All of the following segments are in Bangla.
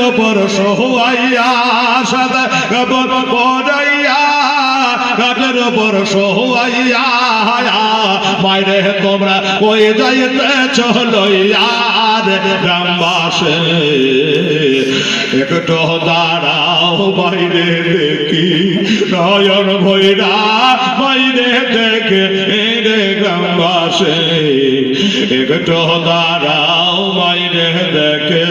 ওপর সোহাইয়া সাদা কাপড় পরাইয়া ঘাটের ওপর সোহাইয়া মাইরে তোমরা কই যাইতেছ লইয়া গ্রামবাসে একটু দাঁড়াও বাইরে দেখি নয়ন ভৈরা বাইরে দেখে রে গ্রামবাসে একটু দাঁড়াও বাইরে দেখে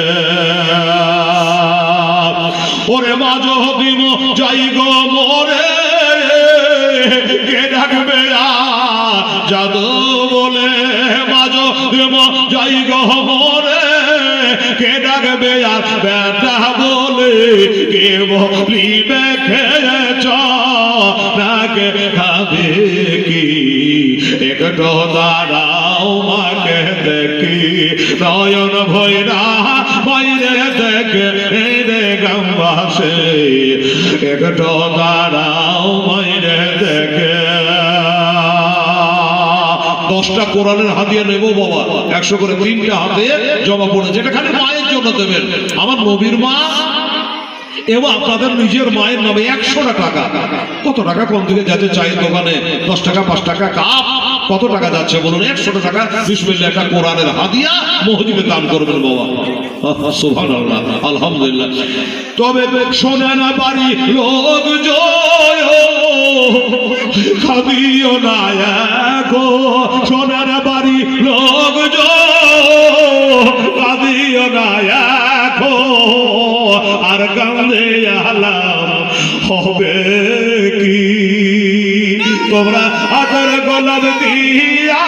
ওরে মাঝো দিব যাই গো মোরে কে ডাকবে জাদু বলে মাঝো দিব যাই গো মোরে কে ডাকবে আর বেটা বলে কে বলিবে খেয়েছ নাকে খাবে কি একটু দাঁড়াও মাকে দেখি নয়ন ভৈরা বাইরে দেখে রে গ্রামবাসে একটু দাঁড়াও বাইরে দেখে 10টা কোরআনের হাদিয়া নেব বাবা 100 করে 3টা হাতে জমা পড়ে যেটা খালি মায়ের জন্য দেবেন আমার নবীর মা এবং আপনাদের নিজের মায়ের নামে 100টা টাকা কত টাকা কোন দিকে যাচ্ছে চায়ের দোকানে 10 টাকা 5 টাকা কাপ কত টাকা যাচ্ছে বলুন 100টা টাকা বিসমিল্লাহ একটা কোরআনের হাদিয়া মসজিদে দান করবেন বাবা সুবহানাল্লাহ আলহামদুলিল্লাহ তবে শোনে না বাড়ি লোক জয় খাদিও না গো শোনে না বাড়ি লোক জয় খাদিও না গো আর গানে আলাম হবে কি তোমরা আদর গোলাপ দিয়া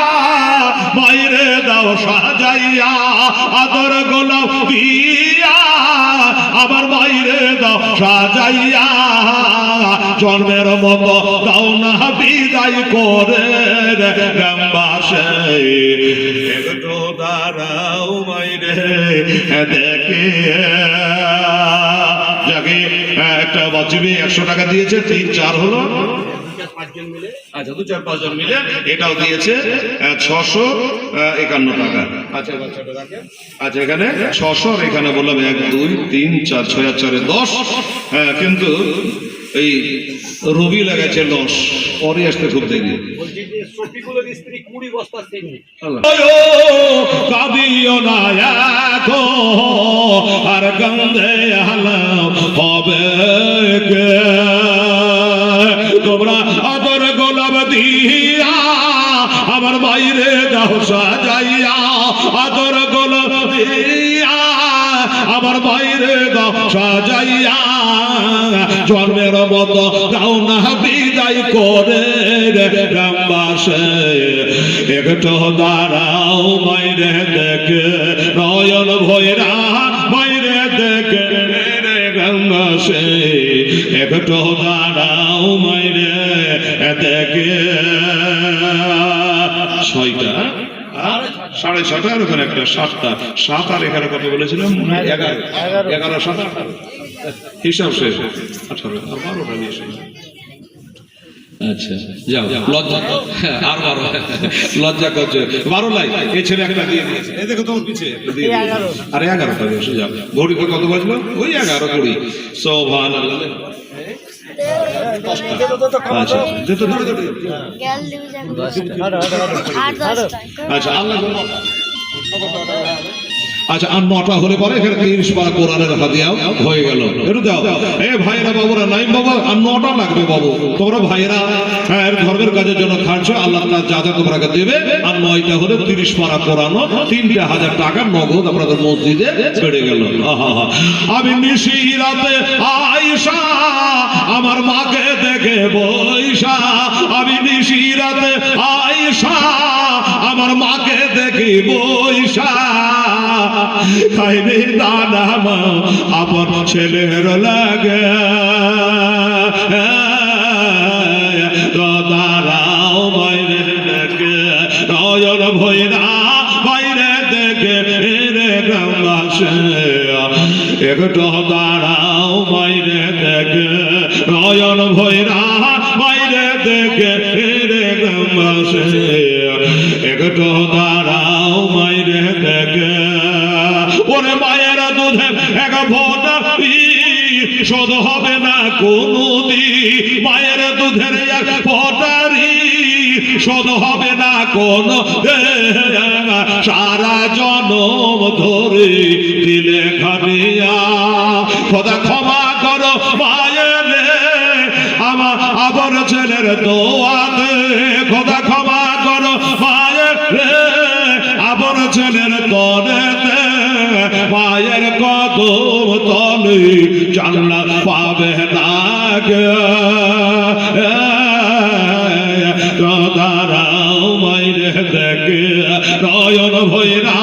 বাইরে দাও সাজাইয়া আদর গোলাপ দিয়া আবার বাইরে দাও সাজাইয়া জন্মের মতো দাও না বিদায় করে গ্রামবাসে একটু দাঁড়াও বাইরে দেখে যাকে একটা বাঁচবে 100 টাকা দিয়েছে 3-4 হলো আচ্ছা 2-4-5 জন মিলে এটাও দিয়েছে 651 টাকা আচ্ছা আচ্ছা এখানে 600 আর এখানে বললাম 1 2 3 4 6 আর 4 10 কিন্তু এই রবি লাগাইছে লস পরে আসতে খুব দেখি শফিকুলের স্ত্রী 20 বস্তা চিনি কাঁদিও না এখন আর গন্ধে হালাও হবে কে তোমরা আদর গোলাপ দিয়া আমার বাইরে দাও সাজাইয়া আদর গোলাপ দিয়া আমার বাইরে দাও সাজাইয়া জন্মের মতো দাও না বিদায় করে গ্রামবাসে একটু দাঁড়াও বাইরে দেখে নয়ন ভৈরা বাইরে দেখে গ্রামবাসে একটু দাঁড়াও বাইরে দেখে 6টা 6:30 আর ওখানে একটা 7টা 7 আর এখানে কত বলেছিলাম 11 7 হিসাব শেষ 18 আর 12টা নিয়ে শেষ আচ্ছা যাও লজ্জা আর 12 লজ্জা করছে 12 লাই এই ছেলে একটা দিয়ে দিয়েছে এই দেখো তোমার পিছে একটা দিয়ে দিয়েছে আর 11টা এসে যাও ঘড়িতে কত বাজলো ওই 11:20 সুবহানাল্লাহ আচ্ছা যেতে আচ্ছা আল্লাহ আচ্ছা আর 9টা হলে পরে এখানে 30 পারা কোরআনের হাদিয়াও হয়ে গেল একটু দাও এ ভাইরা বাবুরা নাইম বাবা আর 9টা লাগবে বাবু তোমরা ভাইরা ধর্মের কাজের জন্য খাচ্ছো আল্লাহ তাআলা যা যা তোমরা দেবে আর 9টা হলে 30 পারা কোরআন 3,000 টাকা নগদ আপনাদের মসজিদে বেড়ে গেল আমি নিশি রাতে আয়েশা আমার মাকে দেখে বৈশা আমি নিশি রাতে আয়েশা আমার মাকে দেখে বৈশা খাইনি দানা মা আপন ছেলের লাগে দাঁড়াও বাইরে দেখে নয়ন ভৈরা বাইরে দেখে রে গ্রামবাসে একটু দাঁড়াও বাইরে দেখে নয়ন ভৈরা বাইরে দেখে রে গ্রামবাসে একটু দাঁড়াও বাইরে দেখে ওরে মায়ের দুধে এক ফোঁটা শোধ হবে না কোনদিন, মায়ের দুধের এক ফোঁটারি শোধ হবে না কোনো, সারা জনম ধরে দিলে খানিয়া। খোদা ক্ষমা করো মায়ের আমার আবার ছেলের দোয়াতে, খোদা ক্ষমা করো মায়ের আবার ছেলের তরেতে, মায়ের কদম তলে জান্নাত পাবে না গে। দাদারাও মাইরে দেখে নয়ন ভৈরা